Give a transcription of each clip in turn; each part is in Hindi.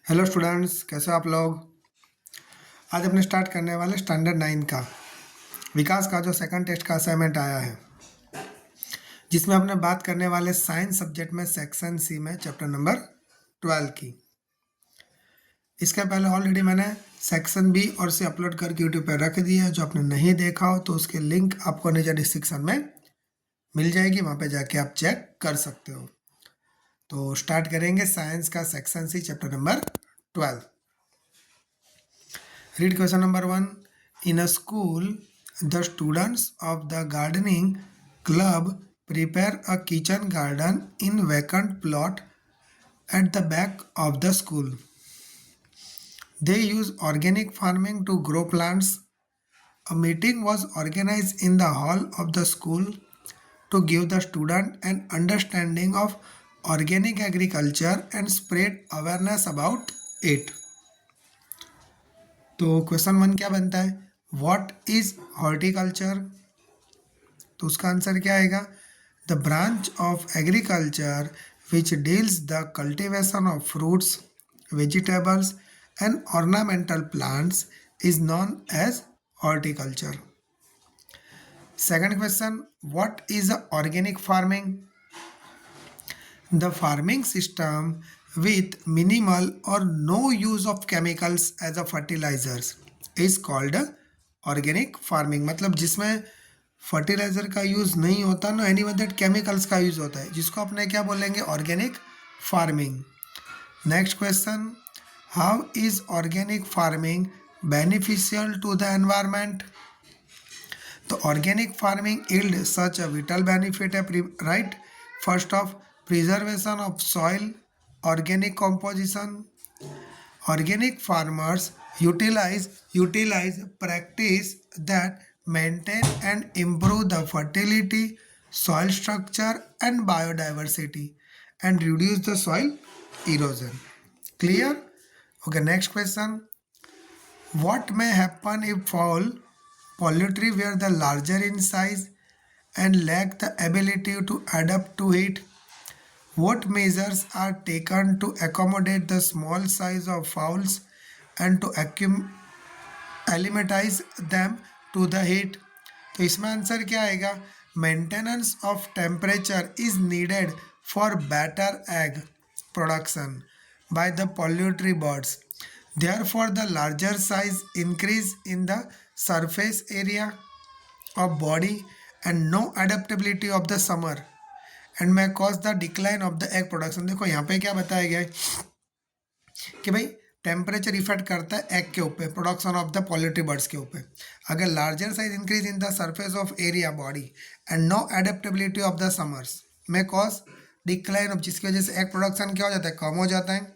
हेलो स्टूडेंट्स, कैसे हो आप लोग। आज अपने स्टार्ट करने वाले स्टैंडर्ड 9 का विकास का जो सेकंड टेस्ट का असाइनमेंट आया है, जिसमें अपने बात करने वाले साइंस सब्जेक्ट में सेक्शन सी में चैप्टर नंबर 12 की। इसके पहले ऑलरेडी मैंने सेक्शन बी और सी अपलोड करके यूट्यूब पर रख दिया है। जो आपने नहीं देखा हो तो उसके लिंक आपको नीचे डिस्क्रिप्शन में मिल जाएगी, वहाँ पे जाके आप चेक कर सकते हो। तो स्टार्ट करेंगे साइंस का section C chapter number 12। Read question number 1. In a school, the students of the gardening club prepare a kitchen garden in vacant plot at the back of the school. They use organic farming to grow plants. A meeting was organized in the hall of the school to give the student an understanding of organic agriculture and spread awareness about it. तो क्वेश्चन 1 क्या बनता है, व्हाट इज हॉर्टिकल्चर। तो उसका आंसर क्या आएगा, the branch of agriculture which deals the cultivation of fruits, vegetables and ornamental plants is known as horticulture. Second question, what is organic farming. The farming system with minimal or no use of chemicals as a fertilizers is called organic farming। मतलब जिसमें फर्टिलाइजर का यूज नहीं होता, नो एनी दैट केमिकल्स का यूज होता है, जिसको अपने क्या बोलेंगे, organic farming. Next question, how is organic farming beneficial to the environment. तो ऑर्गेनिक फार्मिंग yield such a vital benefit है, right. First of preservation of soil, organic composition. Organic farmers utilize practice that maintain and improve the fertility, soil structure and biodiversity and reduce the soil erosion. Clear? Okay, next question. What may happen if poultry were the larger in size and lack the ability to adapt to heat? What measures are taken to accommodate the small size of fowls and to acclimatize them to the heat? तो इसमें आंसर क्या आएगा, maintenance of temperature is needed for better egg production by the poultry birds. Therefore, the larger size increase in the surface area of body and no adaptability of the summer and may cause the decline of the egg production. देखो यहाँ पे क्या बताया गया है कि भाई टेम्परेचर इफेक्ट करता है एग के ऊपर, production of the poultry birds के ऊपर। अगर larger size increase in the surface of area body and no adaptability of the summers में कॉज डिक्लाइन ऑफ, जिसकी वजह से एग प्रोडक्शन क्या हो जाता है, कम हो जाता है।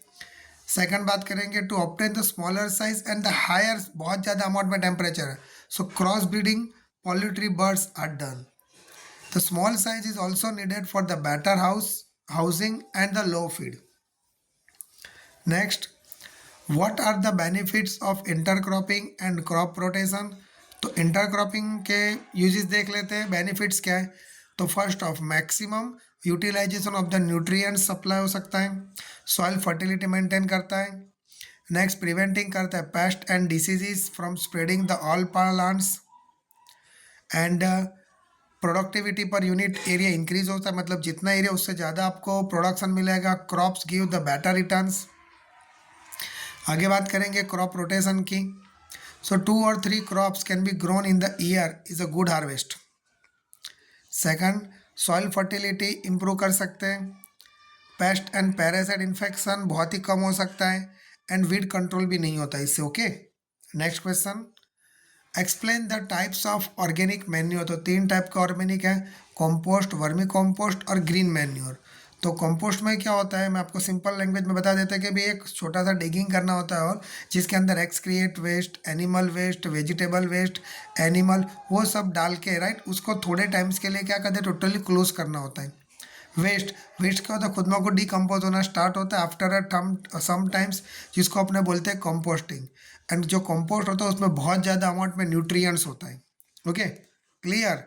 सेकंड बात करेंगे, to obtain the smaller size and the higher, बहुत ज़्यादा अमाउंट में टेम्परेचर है, so cross breeding poultry birds are done. The small size is also needed for the better housing and the low feed. Next, what are the benefits of intercropping and crop rotation? तो intercropping के uses देख लेते हैं, benefits क्या है। तो first of maximum utilization of the nutrients supply हो सकता है, सॉइल फर्टिलिटी मेंटेन करता है। नेक्स्ट, प्रिवेंटिंग करता है paste and diseases from spreading the all plants and productivity per unit area increase होता है, मतलब जितना एरिया उससे ज़्यादा आपको प्रोडक्शन मिलेगा। Crops give the better returns. आगे बात करेंगे क्रॉप रोटेशन की। सो 2 or 3 crops can be grown in the year is a good harvest. Second, soil fertility improve कर सकते हैं। पेस्ट एंड पैरासाइट इन्फेक्शन बहुत ही कम हो सकता है एंड वीड कंट्रोल भी नहीं होता इससे। Okay, next question, explain the types of organic manure. तो 3 टाइप का ऑर्गेनिक है, कॉम्पोस्ट, वर्मी कॉम्पोस्ट और ग्रीन मैन्योर। तो कॉम्पोस्ट में क्या होता है, मैं आपको सिंपल लैंग्वेज में बता देता है कि भाई एक छोटा सा डिगिंग करना होता है और जिसके अंदर excreta waste, animal waste, vegetable waste, animal, वो सब डाल के, राइट, उसको थोड़े टाइम्स के लिए क्या करते हैं, टोटली क्लोज करना होता है। वेस्ट क्या होता है, खुद में को डिकम्पोज होना स्टार्ट होता है आफ्टर अ सम टाइम्स, जिसको अपने बोलते हैं कंपोस्टिंग। एंड जो कंपोस्ट होता है उसमें बहुत ज़्यादा अमाउंट में न्यूट्रिएंट्स होता है। Okay, clear.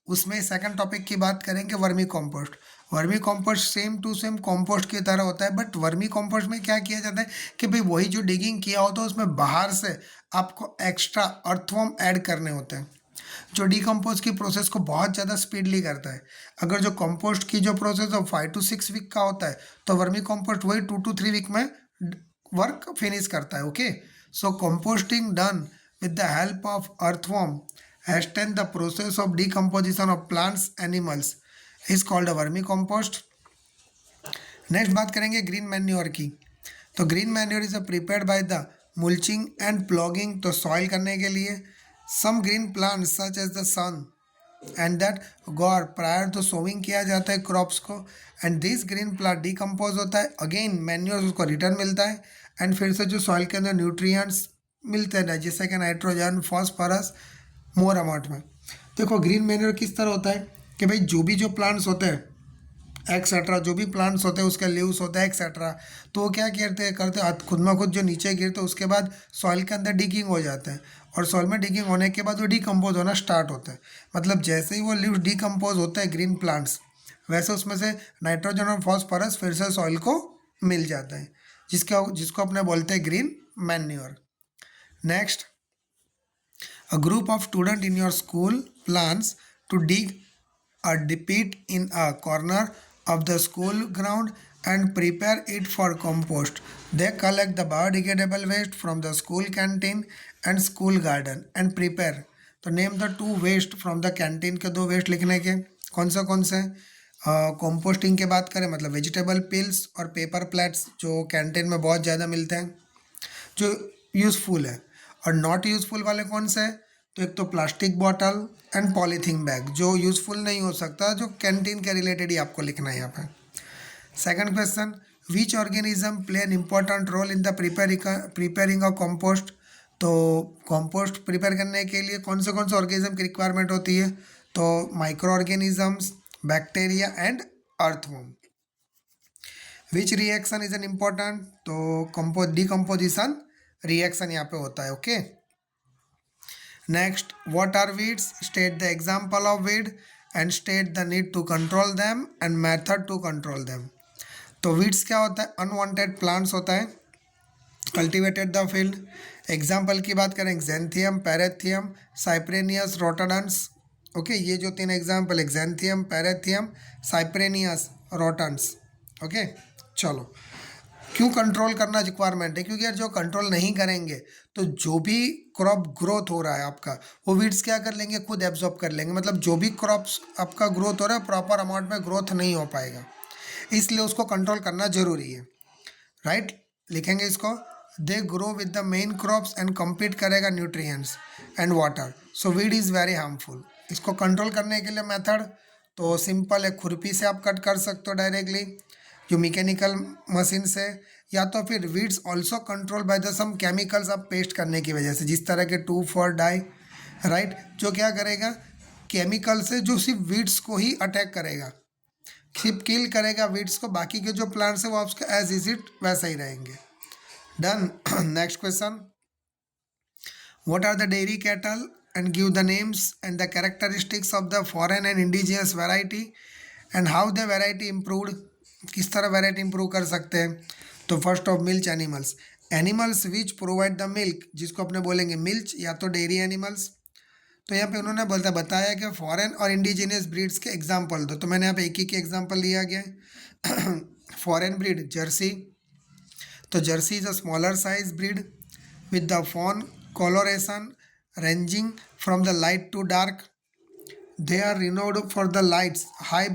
उसमें सेकंड टॉपिक की बात करेंगे vermi compost. Vermi compost same to same compost की तरह होता है, बट वर्मी कंपोस्ट में क्या किया जाता है कि भाई वही जो डिगिंग किया होता है उसमें बाहर से आपको एक्स्ट्रा अर्थवॉर्म ऐड करने होते हैं, जो डिकम्पोज की प्रोसेस को बहुत ज़्यादा स्पीडली करता है। अगर जो कंपोस्ट की जो प्रोसेस है 5 to 6 वीक का होता है, तो वर्मी कंपोस्ट वही 2 to 3 वीक में वर्क फिनिश करता है। Okay, so composting done with the help of earthworm hasten the process of decomposition of plants animals is called a vermicompost. Next बात करेंगे ग्रीन मैन्योर की। तो green manure is prepared by the mulching and ploughing, तो सॉइल करने के लिए some green plants such as the sun and that guar prior to sowing किया जाता है क्रॉप्स को, and this green plant decompose होता है, अगेन मैन्योर उसको रिटर्न मिलता है, एंड फिर से जो सॉइल के अंदर न्यूट्रिएंट्स मिलते हैं जैसे कि नाइट्रोजन फॉस्फोरस मोर अमाउंट में। देखो ग्रीन मैन्योर किस तरह होता है कि भाई जो भी जो प्लांट्स होते हैं एक्सेट्रा, जो भी प्लांट्स होते हैं उसका लीव्स होता है एक्सेट्रा, तो वो क्या करते हैं खुद में खुद जो नीचे गिरते हैं उसके बाद सॉइल के अंदर डिगिंग हो जाता है, और सॉइल में डिगिंग होने के बाद वो डिकम्पोज होना स्टार्ट होता है। मतलब जैसे ही वो लीव्स डिकम्पोज होता है ग्रीन प्लांट्स, वैसे उसमें से नाइट्रोजन और फॉस्फोरस फिर से सॉइल को मिल जाता है, जिसको अपने बोलते हैं green manure. Next, a group of students in your school plans to dig a pit in a corner of the school ground and prepare it for compost. They collect the biodegradable waste from the school canteen and school garden and prepare. तो name the two waste from the canteen के दो वेस्ट लिखने के कौन से कंपोस्टिंग की बात करें मतलब वेजिटेबल पिल्स और पेपर प्लेट्स जो कैंटीन में बहुत ज़्यादा मिलते हैं जो यूज़फुल है, और नॉट यूज़फुल वाले कौन से हैं, तो एक तो plastic bottle and polythene bag जो यूज़फुल नहीं हो सकता, जो कैंटीन के रिलेटेड ही आपको लिखना है यहाँ पे। Second question, which organism play an important role in the preparing of compost. तो कंपोस्ट प्रिपेयर करने के लिए कौन से ऑर्गेनिज्म की रिक्वायरमेंट होती है, तो micro organisms, bacteria and earthworm. Which reaction is an important, तो डिकम्पोजिशन रिएक्शन यहाँ पे होता है। Okay, next, what are weeds, state the example of weed and state the need to control them and method to control them. तो वीड्स क्या होता है, अनवांटेड प्लांट्स होता है कल्टिवेटेड द फील्ड। एग्जाम्पल की बात करें एक्जेंथियम, पैरेथियम, साइप्रेनियस, रोटाडेंस। ओके, ये जो तीन एग्जाम्पल एक्जेंथियम, पैरेथियम, साइप्रेनियस, रोटेंस। ओके, चलो क्यों कंट्रोल करना रिक्वायरमेंट है, क्योंकि यार जो कंट्रोल नहीं करेंगे तो जो भी क्रॉप ग्रोथ हो रहा है आपका वो वीड्स क्या कर लेंगे, खुद एब्जॉर्ब कर लेंगे। मतलब जो भी क्रॉप्स आपका ग्रोथ हो रहा है प्रॉपर अमाउंट में ग्रोथ नहीं हो पाएगा, इसलिए उसको कंट्रोल करना जरूरी है। राइट, लिखेंगे इसको, they grow with the main crops and compete करेगा nutrients and water, so weed is very harmful. इसको कंट्रोल करने के लिए मेथड तो सिंपल है, खुरपी से आप कट कर सकते हो डायरेक्टली जो मैकेनिकल मशीन से, या तो फिर weeds also control by the some chemicals आप पेस्ट करने की वजह से, जिस तरह के 2,4-डाई, राइट, जो क्या करेगा केमिकल से जो सिर्फ वीड्स को ही अटैक करेगा, सिर्फ किल करेगा वीड्स को, बाकी के जो प्लांट्स है वो आपके एज इज इट वैसा ही रहेंगे। Done. Next question, what are the dairy cattle and give the names and the characteristics of the foreign and indigenous variety and how the variety improved, किस तरह वैरायटी इंप्रूव कर सकते हैं। तो first of milch animals, animals which provide the milk, जिसको अपने बोलेंगे मिल्च या तो डेयरी एनिमल्स। तो यहाँ पे उन्होंने बताया कि फॉरेन और इंडिजिनियस ब्रीड्स के एग्जांपल दो, तो मैंने यहाँ पे एक ही के एग्जांपल लिया गया है। फॉरेन ब्रीड जर्सी, तो Jersey is a smaller size breed with the fawn colouration ranging from the light to dark, they are renowned for the lights high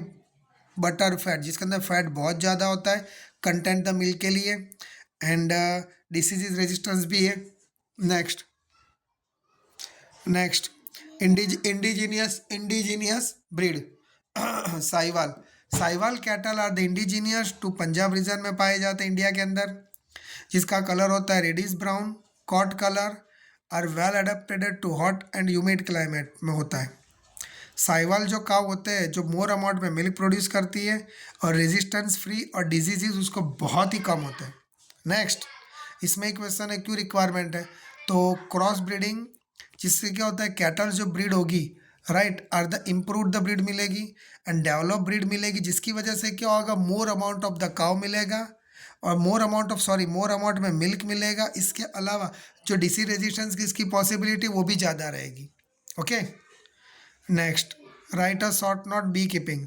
butter fat, जिसके अंदर फैट बहुत ज़्यादा होता है कंटेंट द मिल्क के लिए, एंड डिसीज रेजिस्टेंस भी है। Next indigenous breed Sahiwal cattle are the indigenous to Punjab region में पाए जाते हैं इंडिया के अंदर, जिसका कलर होता है reddish brown coat colour, are well adapted to hot and humid climate में होता है। साहिवाल जो काव होते हैं जो मोर अमाउंट में मिल्क प्रोड्यूस करती है और रेजिस्टेंस फ्री और डिजीजेज उसको बहुत ही कम होते हैं। नेक्स्ट, इसमें एक क्वेश्चन है क्यों रिक्वायरमेंट है, तो क्रॉस ब्रीडिंग, जिससे क्या होता है कैटल जो ब्रीड होगी राइट, और द इम्प्रूव द ब्रीड मिलेगी एंड डेवलप ब्रीड मिलेगी, जिसकी वजह से क्या होगा, more amount of the cow मिलेगा और मोर अमाउंट में मिल्क मिलेगा। इसके अलावा जो डिसीज रेजिस्टेंस की इसकी पॉसिबिलिटी वो भी ज़्यादा रहेगी। Okay, next, write a short note bee keeping.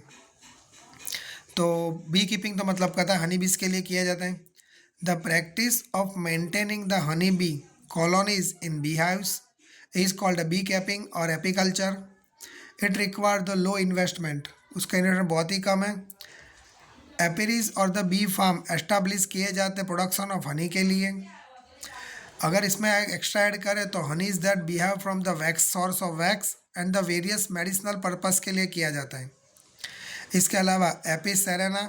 तो बी कीपिंग तो मतलब कहता है हनी बीज के लिए किया जाता है। The practice of maintaining the honey bee colonies in beehives is called beekeeping और apiculture. It require the low investment, उसका इन्वेस्टमेंट बहुत ही कम है। एपीरीज और द बी फार्म एस्टाब्लिश किए जाते प्रोडक्शन ऑफ हनी के लिए। अगर इसमें एक्स्ट्रा ऐड करें तो honey is that behave from the wax, source of wax and the various medicinal purpose के लिए किया जाता है। इसके अलावा एपिस सेरेना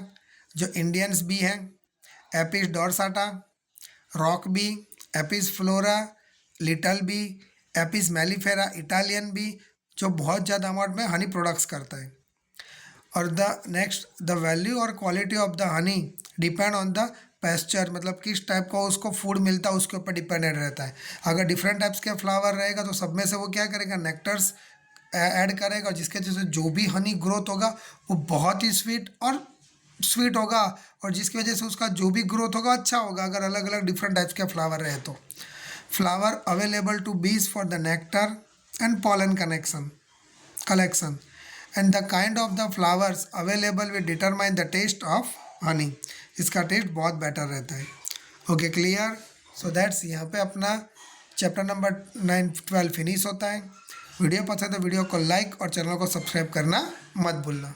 जो इंडियंस बी है, Apis dorsata, rock bee, Apis florea, little bee, Apis mellifera Italian bee, जो बहुत ज़्यादा अमाउंट में हनी प्रोडक्ट्स करता है। और द नेक्स्ट, द वैल्यू और quality of the honey depend on the pasture, मतलब किस टाइप का उसको फूड मिलता है उसके ऊपर डिपेंडेंट रहता है। अगर डिफरेंट टाइप्स के फ्लावर रहेगा तो सब में से वो क्या करेगा, नेक्टर्स ऐड करेगा, जिसके वजह से जो भी हनी ग्रोथ होगा वो बहुत ही स्वीट होगा और जिसकी वजह से उसका जो भी ग्रोथ होगा अच्छा होगा, अगर अलग अलग डिफरेंट टाइप्स के फ्लावर रहे तो। फ्लावर अवेलेबल टू बीज for the nectar and pollen collection and the kind of the flowers available will determine the taste of honey। इसका टेस्ट बहुत बेटर रहता है। Okay, clear. सो दैट्स यहाँ पे अपना चैप्टर नंबर 9-12 फिनिश होता है। वीडियो पसंद है वीडियो को लाइक और चैनल को सब्सक्राइब करना मत भूलना।